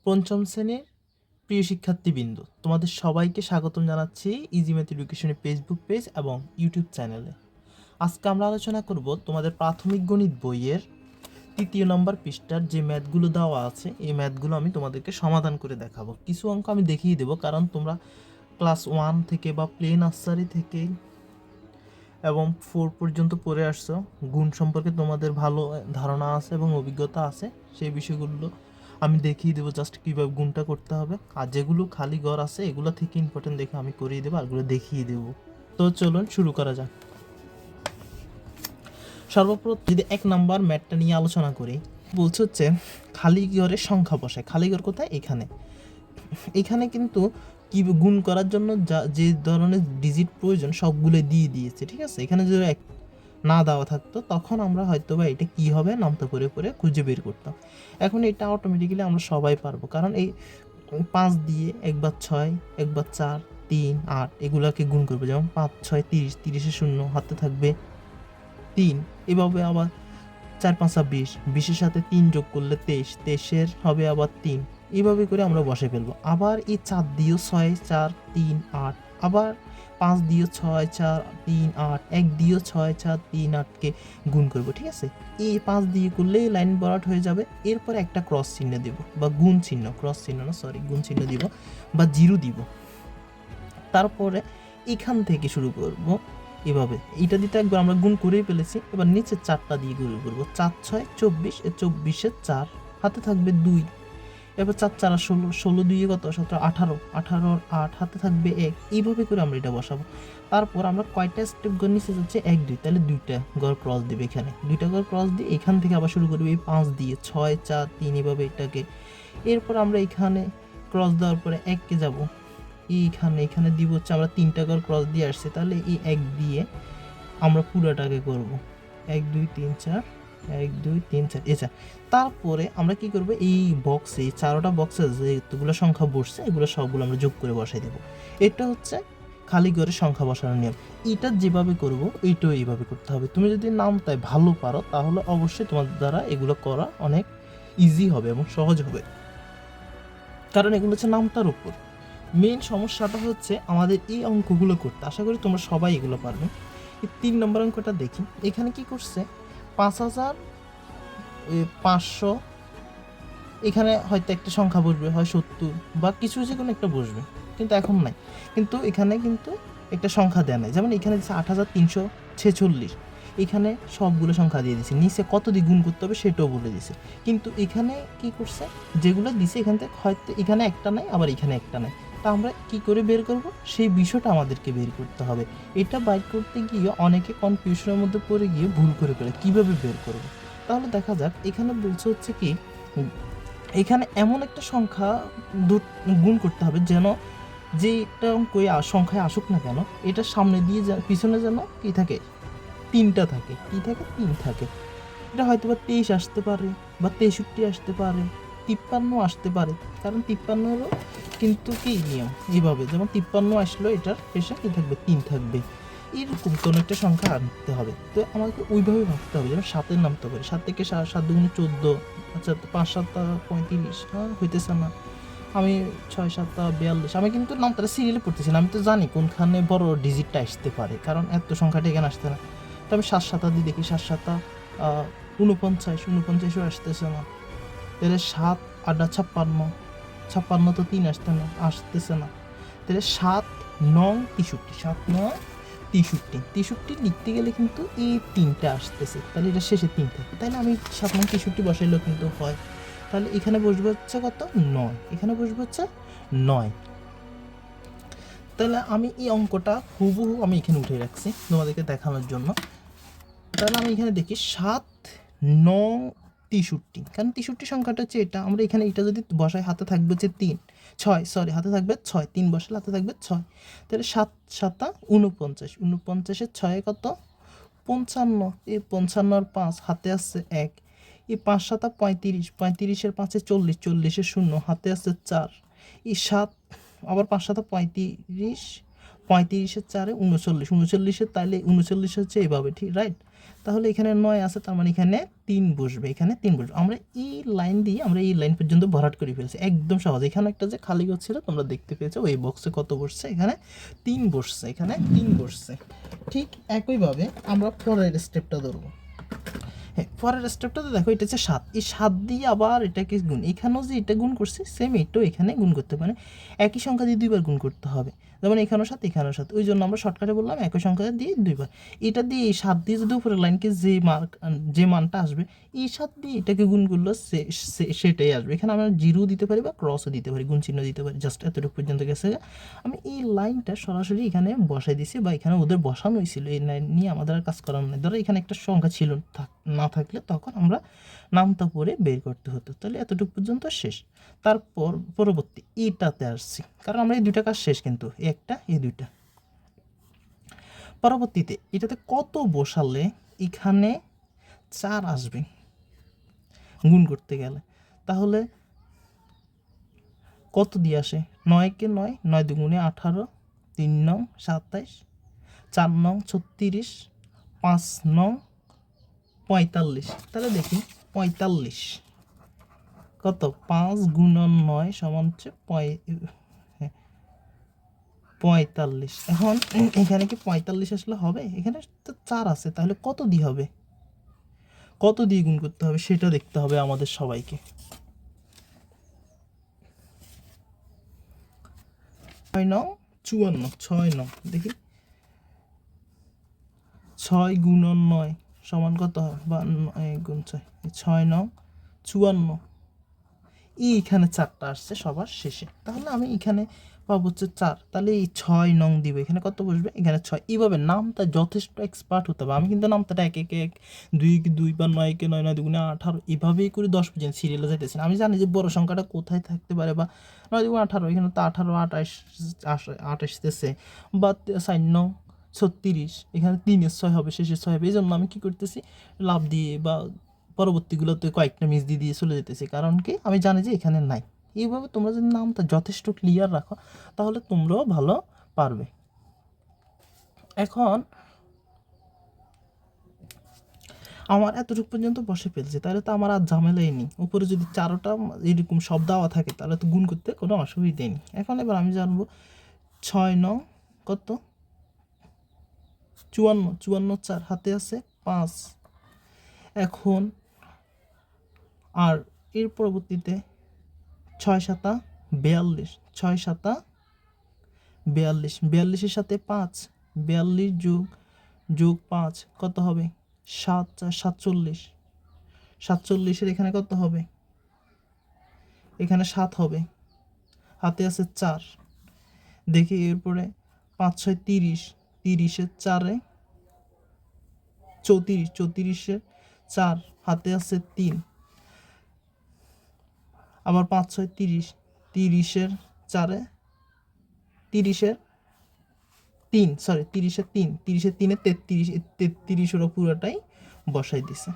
পঞ্চম শ্রেণীর প্রিয় শিক্ষার্থীবৃন্দ, তোমাদের সবাইকে স্বাগতম জানাচ্ছি ইজি ম্যাথ এডুকেশনের ফেসবুক পেজ এবং ইউটিউব চ্যানেলে। আজকে আমরা আলোচনা করব তোমাদের প্রাথমিক গণিত বইয়ের 3 নম্বর পৃষ্ঠার যে ম্যাথগুলো দেওয়া আছে, এই ম্যাথগুলো আমি তোমাদেরকে সমাধান করে দেখাবো। কিছু অঙ্ক আমি দেখিয়ে দেবো, কারণ তোমরা ক্লাস 1 থেকে বা প্লে নার্সারি থেকে এবং 4 পর্যন্ত পড়ে আসছো। গুণ সম্পর্কে তোমাদের ভালো ধারণা আছে এবং অভিজ্ঞতা আছে। সেই বিষয়গুলো আমি দেখিয়ে দেবো, জাস্ট কীভাবে গুণটা করতে হবে। আর যেগুলো খালি ঘর আছে এগুলো থেকে ইম্পর্টেন্ট দেখে আমি করিয়ে দেবো, আরগুলো দেখিয়ে দেবো। তো চলুন শুরু করা যাক। সর্বপ্রথম যদি 1 নম্বর ম্যাথটা নিয়ে আলোচনা করি, বলছে হচ্ছে খালি ঘরের সংখ্যা বসায়। খালি ঘর কোথায়? এখানে কিন্তু কি গুণ করার জন্য যে ধরনের ডিজিট প্রয়োজন সবগুলো দিয়ে দিয়েছে, ঠিক আছে। এখানে যদি এক না দেওয়া থাকতো তখন আমরা হয়তো বা এটা কী হবে নামতে পড়ে পড়ে খুঁজে বের করতাম। এখন এটা অটোমেটিক্যালি আমরা সবাই পারবো, কারণ এই 5 দিয়ে 1 বার 6, 1 বার 4, 3, 8 এগুলোকে গুণ করবো। যেমন 5, 6, 30, 30-এ 0 হাতে থাকবে 3। এভাবে আবার 4, 5, 20, 20-এর সাথে 3 যোগ করলে 23, 23-এর হবে আবার 3। এইভাবে করে আমরা বসে ফেলবো। আবার এই 4 দিয়েও 6, 4, 3, 8, আবার 5 দিয়েও 6, 4, 3, 8, 1 দিয়েও 6, 4, 3, 8কে গুণ করবো, ঠিক আছে। এই 5 দিয়ে করলে লাইন বরাট হয়ে যাবে। এরপর একটা ক্রস চিহ্ন দেব বা গুণ চিহ্ন, ক্রস চিহ্ন না সরি গুণ চিহ্ন দিব বা 0 দিব। তারপরে এখান থেকে শুরু করব এভাবে। এইটা দিতে একবার আমরা গুণ করেই ফেলেছি। এবার নিচে 4টা দিয়ে গুণ করবো। 4, 6, 24, 24-এ 4 হাতে থাকবে 2। এবার 4, 4 আর 16, 16 2 কত? 17, 18, 18 8 হাতে থাকবে 1। এইভাবে করে আমরা এটা বসাবো। তারপর আমরা কয়টা স্টেপ ঘর নিচে যাচ্ছে? 1, 2, তাহলে 2টা ঘর ক্রস দেবে এখানে। 2টা ঘর ক্রস দিয়ে এখান থেকে আবার শুরু করবে এই 5 দিয়ে 6, 4, 3 এভাবে এটাকে। এরপর আমরা এখানে ক্রস দেওয়ার পরে 1কে যাব এখানে দিব হচ্ছে আমরা 3টা ঘর ক্রস দিয়ে আসছি, তাহলে এই 1 দিয়ে আমরা পুরাটাকে করব 1 2 3 4, 1 2 3 4 এছা। তারপরে আমরা কি করব, এই বক্সে 4টা বক্সে যেগুলো সংখ্যা বসছে এগুলো সবগুলো আমরা যোগ করে বসাই দেব। এটা হচ্ছে খালি ঘরে সংখ্যা বসানোর নিয়ম। এটা যেভাবে করব এইটাও এইভাবে করতে হবে। তুমি যদি নামটায় ভালো পারো তাহলে অবশ্যই তোমার দ্বারা এগুলো করা অনেক ইজি হবে এবং সহজ হবে, কারণ এগুলো হচ্ছে নামটার উপর। মেন সমস্যাটা হচ্ছে আমাদের এই অঙ্কগুলো করতে। আশা করি তোমরা সবাই এগুলো পারবে। এই 3 নম্বর অঙ্কটা দেখি। এখানে কি করছে? 5500, এখানে হয়তো একটা সংখ্যা বসবে, হয় 70 বা কিছু যে কোনো একটা বসবে, কিন্তু এখন নাই। কিন্তু এখানে কিন্তু একটা সংখ্যা দেওয়া নাই। যেমন এখানে দিচ্ছে 8346, এখানে সবগুলো সংখ্যা দিয়ে দিচ্ছে। নিচে কত দিয়ে গুণ করতে হবে সেটাও বলে দিছে। কিন্তু এখানে কি করছে, যেগুলো দিছে এখান থেকে হয়তো এখানে একটা নাই, আবার এখানে একটা নাই। তা আমরা কি করে বের করব, সেই বিষয়টা আমাদেরকে বের করতে হবে। এটা বাইর করতে গিয়ে অনেকে কনফিউশনের মধ্যে পড়ে গিয়ে ভুল করে ফেলে, কীভাবে বের করব। তাহলে দেখা যাক। এখানে বলছে হচ্ছে কি, এখানে এমন একটা সংখ্যা গুণ করতে হবে যেন যে একটা অঙ্কই সংখ্যায় আসুক না কেন, এটা সামনে দিয়ে পিছনে যেন কি থাকে? 3টা থাকে। কি থাকে? 3 থাকে। এটা হয়তো বা 23 আসতে পারে বা 63 আসতে পারে, 53 আসতে পারে। কারণ 53-এরও কিন্তু কি নিয়ম এইভাবে, যেমন 53 আসলো এটার শেষে কি থাকবে? 3 থাকবে। এরকম কোনো একটা সংখ্যা আনতে হবে। তো আমাকে ওইভাবে ভাবতে হবে। যেমন 7-এর নামতে পারে, 7 থেকে 7 দুগুণে 14, আচ্ছা 5 7 35, হইতেছে না। আমি 6 7 42, আমি কিন্তু নামটা সিরিয়ালে পড়তেছি না। আমি তো জানি কোনখানে বড় ডিজিটটা আসতে পারে, কারণ এত সংখ্যাটা এখানে আসতে না। তো আমি 7 7 দিয়ে দেখি, 7 7 49, 49ও আসতেছে না। তাহলে 7 8 56, 56 তো 3 আসতেছে না। তাহলে 7 9 63, 7 9 63, 63 লিখতে গেলে কিন্তু এই 3টা আসতেছে, তাহলে এটা শেষে 3 থাকে। তাহলে আমি 7 9 63 বসাইলেও কিন্তু হয়। তাহলে এখানে বসবে হচ্ছে কত? 9। এখানে বসবে হচ্ছে 9। তাহলে আমি এই অঙ্কটা হুবহু আমি এখানে উঠে রাখছি তোমাদেরকে দেখানোর জন্য। তাহলে আমি এখানে দেখি 7 9 63, কারণ 63 সংখ্যাটা হচ্ছে এটা। আমরা এখানে এটা যদি বসাই হাতে থাকবে হচ্ছে 3 6, সরি হাতে থাকবে 6, 3 বসালে হাতে থাকবে 6। তাহলে 7 7 49, 49-এর 6 কত? 55। এই 55 আর 5 হাতে আসছে 1। এই 5 7 35, 35-এর 5-এ 40, 40-এর 0 হাতে আসছে 4। এই 7 আবার 5 7 35, 35-এর 4-এ 39, 39-এর তাহলে 39 হচ্ছে এভাবে, ঠিক রাইট। তাহলে এখানে 9 আছে, তার মানে এখানে 3 বসবে, এখানে 3 বসবে। আমরা এই লাইন দিয়ে আমরা এই লাইন পর্যন্ত ভরাট করে ফেলছি, একদম সহজ। এখানে একটা যে খালি ঘর ছিল তোমরা দেখতে পেয়েছো, ওই বক্সে কত বসছে, এখানে 3 বসছে, এখানে 3 বসছে। ঠিক একইভাবে আমরা পরের স্টেপটা ধরবো। হ্যাঁ, পরের স্টেপটাতে দেখো, এটা হচ্ছে 7, এই 7 দিয়ে আবার এটাকে গুণ, এখানেও যে এটা গুণ করছে সেম এটাও এখানে গুণ করতে পারে, একই সংখ্যা দিয়ে 2বার গুণ করতে হবে। যেমন এখানেও 7, এখানেও 7, ওই জন্য আমরা শর্টকাটে বললাম একই সংখ্যা দিয়ে 2বার। এটা দিয়ে এই 7 দিয়ে যদি উপরের লাইনকে যে মানটা আসবে, এই 7 দিয়ে এটাকে গুণ করলে সেটাই আসবে। এখানে আমরা 0 দিতে পারি বা ক্রসও দিতে পারি, গুণ চিহ্ন দিতে পারি। জাস্ট এতটুকু পর্যন্ত গেছে। আমি এই লাইনটা সরাসরি এখানে বসাই দিছি, বা এখানে ওদের বসানো হয়েছিল, এই লাইন নিয়ে আমাদের আর কাজ করার নেই। ধরো এখানে একটা সংখ্যা ছিল, না থাকলে তখন আমরা নামতা পরে বের করতে হতো। তাহলে এতটুকু পর্যন্ত শেষ। তারপর পরবর্তী এইটাতে আসছি, কারণ আমরা এই দুইটা কাজ শেষ, কিন্তু একটা এই দুইটা। পরবর্তীতে এটাতে কত বসালে এখানে 4 আসবে গুণ করতে গেলে, তাহলে কত দিয়ে আসে? 9-কে 9, 9 দুগুণে 18, 3 নং 27, 4 নং 36, 5 নং 45। তাহলে দেখি 45 কত, 5 গুণন 9 সমান হচ্ছে 45। এখন এখানে কি 45 আসলে হবে? এখানে তো 4 আছে, তাহলে কত দিয়ে হবে, কত দিয়ে গুণ করতে হবে সেটা দেখতে হবে আমাদের সবাইকে। 6 নং 54, 6 নং দেখি, 6 গুণন 9 সমান কত হয়, বা 9 গুণ 6, 6 নং 54। এইখানে 4টা আসছে সবার শেষে, তাহলে আমি এখানে পাবো হচ্ছে 4। তাহলে এই 6 নং দিব, এখানে কত বসবে, এখানে 6। এইভাবে নামটা যথেষ্ট এক্সপার্ট হতে হবে। আমি কিন্তু নামটাটা 1 2 বা 9-কে 9, 9 দুগুণে 18 এভাবেই করে 10 পর্যন্ত সিরিয়ালে যাইতেছি। আমি জানি যে বড় সংখ্যাটা কোথায় থাকতে পারে, বা 9 দুগুণে 18, এখানে তো 18, 28 আসতেছে, বা 4 নং 36, এখানে 3-এর 6 হবে, শেষের 6 হবে। এই জন্য আমি কী করতেছি, লাভ দিয়ে বা পরবর্তীগুলোতে কয়েকটা মিস দিয়ে চলে যেতেছি, কারণ কি আমি জানি যে এখানে নাই। এইভাবে তোমরা যদি নামটা যথেষ্ট ক্লিয়ার রাখো, তাহলে তোমরাও ভালো পারবে। এখন আমার এতটুকু পর্যন্ত বসে ফেলছে, তাহলে তো আমার আর ঝামেলাই নেই। উপরে যদি 4টা এরকম সব দেওয়া থাকে, তাহলে তো গুণ করতে কোনো অসুবিধাই নেই। এখন এবার আমি জানবো 6 নং কত, 54, 54 4 হাতে আছে 5। এখন আর এর পরবর্তীতে 6 7 42, 6 7 42, 42-এর সাথে 5, 42 যোগ 5 কত হবে, 7 4 47, 47-এর এখানে কত হবে, এখানে 7 হবে, হাতে আছে 4। দেখি এরপরে 5 6 30, 30-এর 4-এ 34, 34-এর 4 হাতে আছে 3। আবার 5 6 30, 30-এর 4-এ 30-এর 3, সরি 30-এর 3, 30-এর 3-এ 33, 33 ওরা পুরোটাই বসাই দিছে,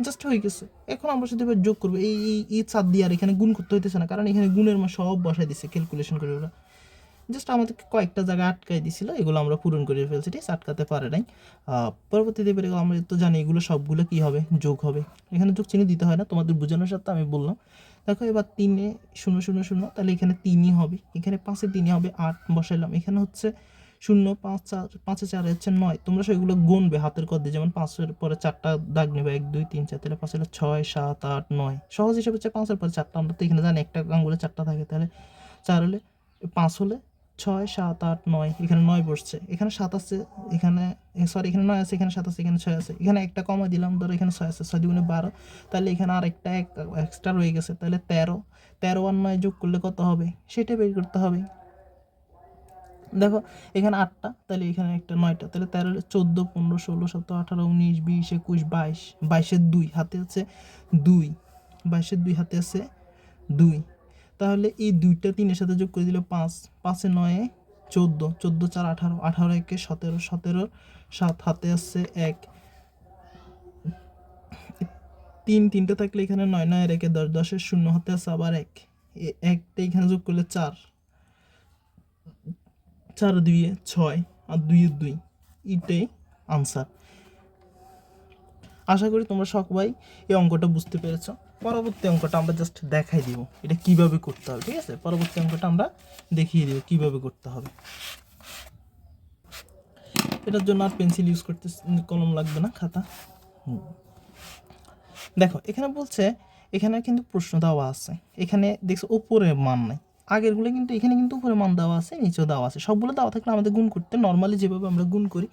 জাস্ট হয়ে গেছে। এখন আমরা যদি এবার যোগ করবো, এই 4 দিয়ে আর এখানে গুণ করতে হইতেছে না, কারণ এখানে গুণের মান সব বসাই দিছে ক্যালকুলেশন করে ওরা। জাস্ট আমাদেরকে কয়েকটা জায়গায় আটকাই দিছিল, এগুলো আমরা পূরণ করে ফেলছি, ঠিক আটকাতে পারে নাই। পরবর্তীতে এবার আমরা তো জানি এগুলো সবগুলো কী হবে, যোগ হবে। এখানে যোগ চিহ্ন দিতে হয় না, তোমাদের বোঝানোর সাথে আমি বললাম। দেখো এবার 3-এ 0 0 0, তাহলে এখানে 3ই হবে, এখানে 5-এ 3ই হবে, 8 বসাইলাম। এখানে হচ্ছে 0 5 4, 5-এ 4 হচ্ছে 9। তোমরা সেগুলো গুনবে হাতের কদ দিয়ে, যেমন 5-এর পরে 4টা দাগ নেবে, 1 2 3 4, তাহলে 5 হলে 6 7 8 9। সহজ হিসাবে হচ্ছে 5-এর পরে 4টা, আমরা তো এখানে জানি একটা আঙ্গুলে 4টা থাকে, তাহলে 4 হলে 5 হলে 6 7 8 9, এখানে 9 বসছে, এখানে 7 আছে, এখানে সরি এখানে 9 আছে, এখানে 7 আছে, এখানে 6 আছে, এখানে একটা কমা দিলাম, ধরো এখানে 6 আছে, 6 দুগুণে 12, তাহলে এখানে আর একটা এক্সট্রা রয়ে গেছে, তাহলে 13। 13 আর 9 যোগ করলে কত হবে সেটা বের করতে হবে। দেখো এখানে 8টা, তাহলে এখানে একটা 9টা, তাহলে 13 14 15 16 17 18 19 20 21 22, 22-এর 2 হাতে আছে 2, 22-এর 2 হাতে আছে 2। তাহলে এই 2টা 3-এর সাথে যোগ করে দিলে 5, 5-এ 9-এ 14, 14 4 18, 18 1 17, 17 7 হাতে আছে 1, 3 3টা থাকলে এখানে 9, 9 এর 1 10, 10-এর 0 হাতে আছে আবার 1, একটা এখানে যোগ করলে 4, 4 2 6 আর 2 2, এটাই আনসার। আশা করি তোমরা সবাই এই অঙ্কটা বুঝতে পেরেছো। পরবর্তী অঙ্কটা আমরা জাস্ট দেখাই দিব এটা কিভাবে করতে হবে, ঠিক আছে? পরবর্তী অঙ্কটা আমরা দেখিয়ে দিব কিভাবে করতে হবে। এটার জন্য আর পেন্সিল ইউজ করতে, কলম লাগবে না, খাতা। দেখো এখানে বলছে, এখানে কিন্তু প্রশ্ন দেওয়া আছে, এখানে দেখছো উপরে মান নাই, আগেরগুলো কিন্তু এখানে কিন্তু উপরে মান দেওয়া আছে, নিচেও দেওয়া আছে, সবগুলো দেওয়া থাকলে আমাদের গুণ করতে নর্মালি যেভাবে আমরা গুণ করি